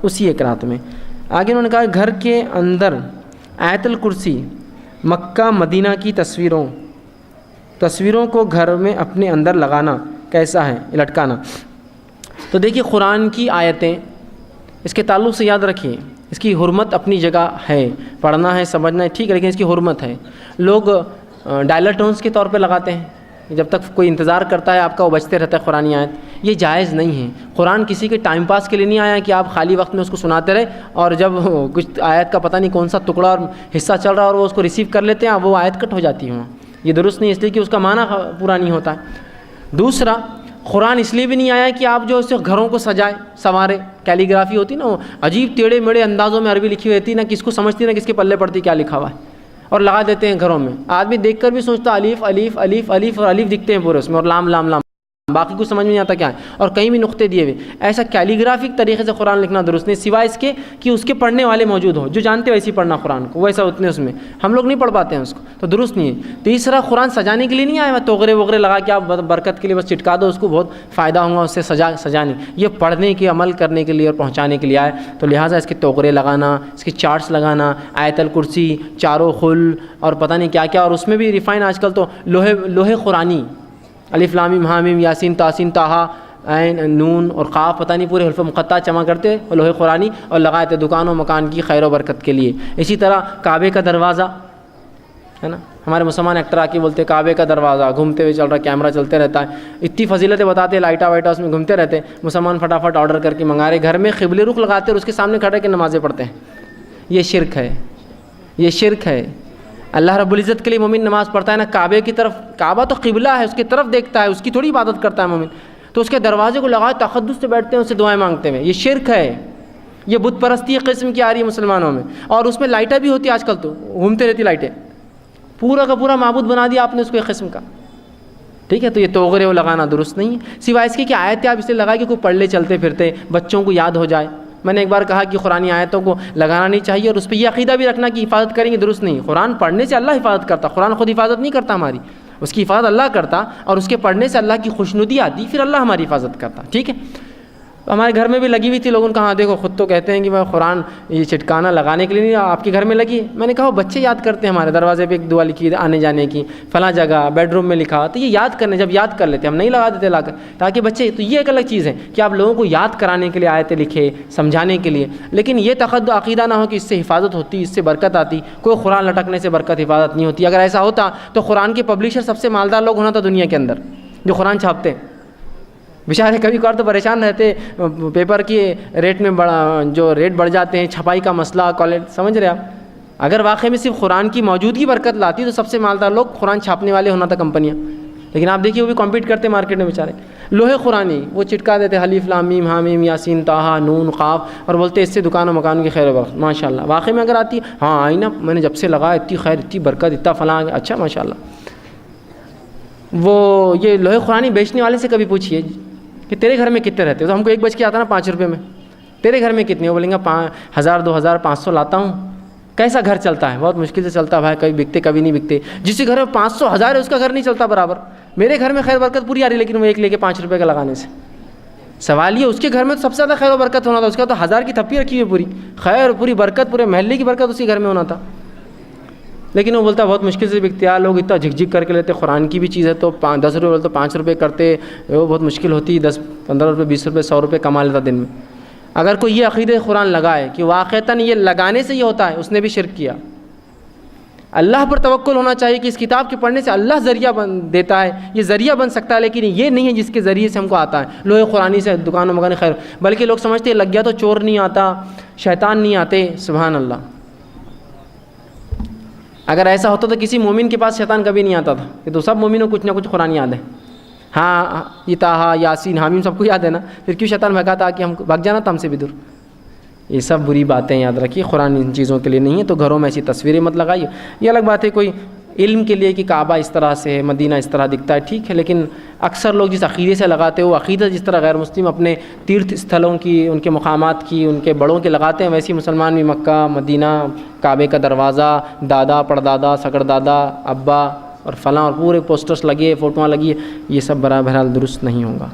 اسی ایک رات میں۔ آگے انہوں نے کہا گھر کے اندر آیت الکرسی، مکہ مدینہ کی تصویروں کو گھر میں اپنے اندر لگانا کیسا ہے، لٹکانا؟ تو دیکھیے قرآن کی آیتیں، اس کے تعلق سے یاد رکھیے اس کی حرمت اپنی جگہ ہے، پڑھنا ہے سمجھنا ہے ٹھیک ہے، لیکن اس کی حرمت ہے۔ لوگ ڈائلر ٹونز کے طور پہ لگاتے ہیں، جب تک کوئی انتظار کرتا ہے آپ کا وہ بجتے رہتا ہے قرآن آیت، یہ جائز نہیں ہے۔ قرآن کسی کے ٹائم پاس کے لیے نہیں آیا کہ آپ خالی وقت میں اس کو سناتے رہے، اور جب کچھ آیت کا پتہ نہیں کون سا ٹکڑا اور حصہ چل رہا ہے اور وہ اس کو ریسیو کر لیتے ہیں، وہ آیت کٹ ہو جاتی ہے۔ یہ درست نہیں، اس لیے کہ اس کا معنی پورا نہیں ہوتا ہے۔ دوسرا، قرآن اس لیے بھی نہیں آیا کہ آپ جو اس سے گھروں کو سجائے سنوارے، کیلیگرافی ہوتی نا، وہ عجیب ٹیڑھے میڑے اندازوں میں عربی لکھی ہوئی ہوتی ہے، نہ کس کو سمجھتی نہ کس کے پلے پڑتی کیا لکھا ہوا ہے، اور لگا دیتے ہیں گھروں میں۔ آدمی دیکھ کر بھی سوچتا الف الف الف الف، اور الف دکھتے ہیں پورے اس میں، اور لام لام لام، باقی کچھ سمجھ میں نہیں آتا کیا ہے، اور کہیں بھی نقطے دیے ہوئے۔ ایسا کیلیگرافک طریقے سے قرآن لکھنا درست نہیں، سوائے اس کے کہ اس کے پڑھنے والے موجود ہوں، جو جانتے ویسے پڑھنا قرآن کو، ویسا اتنے اس میں ہم لوگ نہیں پڑھ پاتے ہیں اس کو، تو درست نہیں ہے۔ تیسرا، قرآن سجانے کے لیے نہیں آیا، توغرے وغیرہ لگا کے آپ برکت کے لیے بس چٹکا دو اس کو، بہت فائدہ ہوگا اس سے سجانے، یہ پڑھنے کے، عمل کرنے کے لیے اور پہنچانے کے لیے آئے۔ تو لہٰذا اس کے توغرے لگانا، اس کے چارٹس لگانا، آیت الکرسی، چاروں خل اور پتہ نہیں کیا کیا، اور اس میں بھی ریفائن آج کل تو لوہے قرآنی، الف لام میم حامیم یاسین تاسین طٰہٰ عین نون اور قاف، پتہ نہیں پورے حروف مقطع جمع کرتے لوہے قرآنی اور لگائے تھے دکانوں مکان کی خیر و برکت کے لیے۔ اسی طرح کعبے کا دروازہ ہے نا، ہمارے مسلمان ایکٹر آ کے بولتے کعبے کا دروازہ گھومتے ہوئے چل رہا، کیمرہ چلتے رہتا ہے، اتنی فضیلتیں بتاتے، لائٹا وائٹا اس میں گھومتے رہتے، مسلمان فٹافٹ آرڈر کر کے منگا رہے، گھر میں قبلے رخ لگاتے اور اس کے سامنے کھڑے کے نمازیں پڑھتے ہیں۔ یہ شرک ہے، یہ شرک ہے۔ اللہ رب العزت کے لیے مومن نماز پڑھتا ہے نا کعبے کی طرف، کعبہ تو قبلہ ہے، اس کی طرف دیکھتا ہے، اس کی تھوڑی عبادت کرتا ہے مومن، تو اس کے دروازے کو لگائے تقدس سے بیٹھتے ہیں، اس سے دعائیں مانگتے ہیں، یہ شرک ہے۔ یہ بت پرستی قسم کی آ رہی ہے مسلمانوں میں، اور اس میں لائٹیں بھی ہوتی ہیں آج کل، تو گھومتے رہتی لائٹیں، پورا کا پورا معبود بنا دیا آپ نے اس کو ایک قسم کا، ٹھیک ہے۔ تو یہ توغرے وہ لگانا درست نہیں ہے، سوائے اس کی کہ آیتیں آپ اسے لگائے کہ کوئی پڑھ لے چلتے پھرتے، بچوں کو یاد ہو جائے۔ میں نے ایک بار کہا کہ قرآن آیتوں کو لگانا نہیں چاہیے، اور اس پہ یہ عقیدہ بھی رکھنا کہ حفاظت کریں گے، درست نہیں۔ قرآن پڑھنے سے اللہ حفاظت کرتا، قرآن خود حفاظت نہیں کرتا ہماری، اس کی حفاظت اللہ کرتا، اور اس کے پڑھنے سے اللہ کی خوشنودی آتی، پھر اللہ ہماری حفاظت کرتا، ٹھیک ہے۔ ہمارے گھر میں بھی لگی ہوئی تھی، لوگوں نے کہا دیکھو خود تو کہتے ہیں کہ میں قرآن یہ چٹکانا لگانے کے لیے نہیں، آپ کے گھر میں لگی ہے۔ میں نے کہا وہ بچے یاد کرتے ہیں، ہمارے دروازے پہ ایک دعا لکھی آنے جانے کی، فلاں جگہ بیڈ روم میں لکھا، تو یہ یاد کرنے، جب یاد کر لیتے ہم نہیں لگا دیتے لا کر تاکہ بچے، تو یہ ایک الگ چیز ہے کہ آپ لوگوں کو یاد کرانے کے لیے آیتیں لکھے، سمجھانے کے لیے، لیکن یہ عقیدہ نہ ہو کہ اس سے حفاظت ہوتی، اس سے برکت آتی۔ کوئی قرآن لٹکنے سے برکت حفاظت نہیں ہوتی۔ اگر ایسا ہوتا تو قرآن کے پبلشر سب سے مالدار لوگ ہونا تھا دنیا کے اندر، جو قرآن چھاپتے، بیچارے کبھی کبھار تو پریشان رہتے، پیپر کی ریٹ میں جو ریٹ بڑھ جاتے ہیں، چھپائی کا مسئلہ، کوالٹی، سمجھ رہے آپ۔ اگر واقعی میں صرف قرآن کی موجودگی برکت لاتی تو سب سے مالدار لوگ قرآن چھاپنے والے ہونا تھا، کمپنیاں، لیکن آپ دیکھیے وہ بھی کمپیٹ کرتے مارکیٹ میں بیچارے۔ لوہے قرآنی وہ چٹکا دیتے الف لام میم حامیم یاسین طٰہٰ نون قاف، اور بولتے اس سے دکانوں مکانوں کی خیر و برکت۔ ماشاء اللہ، واقعی میں اگر آتی، ہاں آئی نا، میں نے جب سے لگا اتنی خیر، اتنی برکت، اتنا فلاں، اچھا ماشاء اللہ۔ وہ یہ لوہے قرآنی بیچنے والے سے کبھی پوچھیے کہ تیرے گھر میں کتنے رہتے ہو، تو ہم کو ایک بج کے آتا نا 5 روپے میں، تیرے گھر میں کتنے ہو، بولیں گے 1000 2000 500 لاتا ہوں۔ کیسا گھر چلتا ہے؟ بہت مشکل سے چلتا ہے بھائی، کبھی بکتے کبھی نہیں بکتے۔ جس کے گھر میں 500 1000 ہے اس کا گھر نہیں چلتا برابر۔ میرے گھر میں خیر برکت پوری آ رہی، لیکن وہ ایک لے کے 5 روپے کا لگانے سے سوال یہ، اس کے گھر میں تو سب سے زیادہ خیر و برکت ہونا تھا، اس کا تو 1000 کی تھپی رکھی ہوئی پوری خیر، پوری برکت، پورے محلے کی برکت اسی گھر میں ہونا تھا، لیکن وہ بولتا بہت مشکل سے بکتے ہیں، لوگ اتنا جھک جھک کر کے لیتے، قرآن کی بھی چیز ہے تو 10 روپے بولتے 5 روپے کرتے، وہ بہت مشکل ہوتی، 10 15 روپے 20 روپے 100 روپے کما لیتا دن میں۔ اگر کوئی یہ عقیدہ قرآن لگائے کہ واقعتاً یہ لگانے سے یہ ہوتا ہے، اس نے بھی شرک کیا۔ اللہ پر توکل ہونا چاہیے کہ اس کتاب کے پڑھنے سے اللہ ذریعہ دیتا ہے، یہ ذریعہ بن سکتا ہے، لیکن یہ نہیں ہے جس کے ذریعے سے ہم کو آتا ہے لوہے قرآنی سے دکانوں مکان خیر، بلکہ لوگ سمجھتے ہیں لگ گیا تو چور نہیں آتا، شیطان نہیں آتے، سبحان اللہ۔ اگر ایسا ہوتا تو کسی مومن کے پاس شیطان کبھی نہیں آتا تھا، کہ تو سب مومنوں کو کچھ نہ کچھ قرآن یاد ہے، ہاں یہ طٰہٰ یاسین حامیم سب کو یاد ہے نا، پھر کیوں شیطان بھگاتا کہ ہم بھگ جانا تھا ہم سے بھی دور۔ یہ سب بری باتیں یاد رکھیے، قرآن ان چیزوں کے لیے نہیں ہے، تو گھروں میں ایسی تصویریں مت لگائیے۔ یہ الگ بات ہے کوئی علم کے لیے کہ کعبہ اس طرح سے ہے، مدینہ اس طرح دکھتا ہے، ٹھیک ہے، لیکن اکثر لوگ جس عقیدے سے لگاتے ہیں وہ عقیدہ جس طرح غیر مسلم اپنے تیرتھ استھلوں کی، ان کے مقامات کی، ان کے بڑوں کے لگاتے ہیں، ویسے مسلمان بھی مکہ مدینہ، کعبے کا دروازہ، دادا پردادا سگڑ دادا ابا اور فلاں اور پورے پوسٹرز لگے، فوٹوਆਂ لگی، یہ سب بہرحال درست نہیں ہوگا۔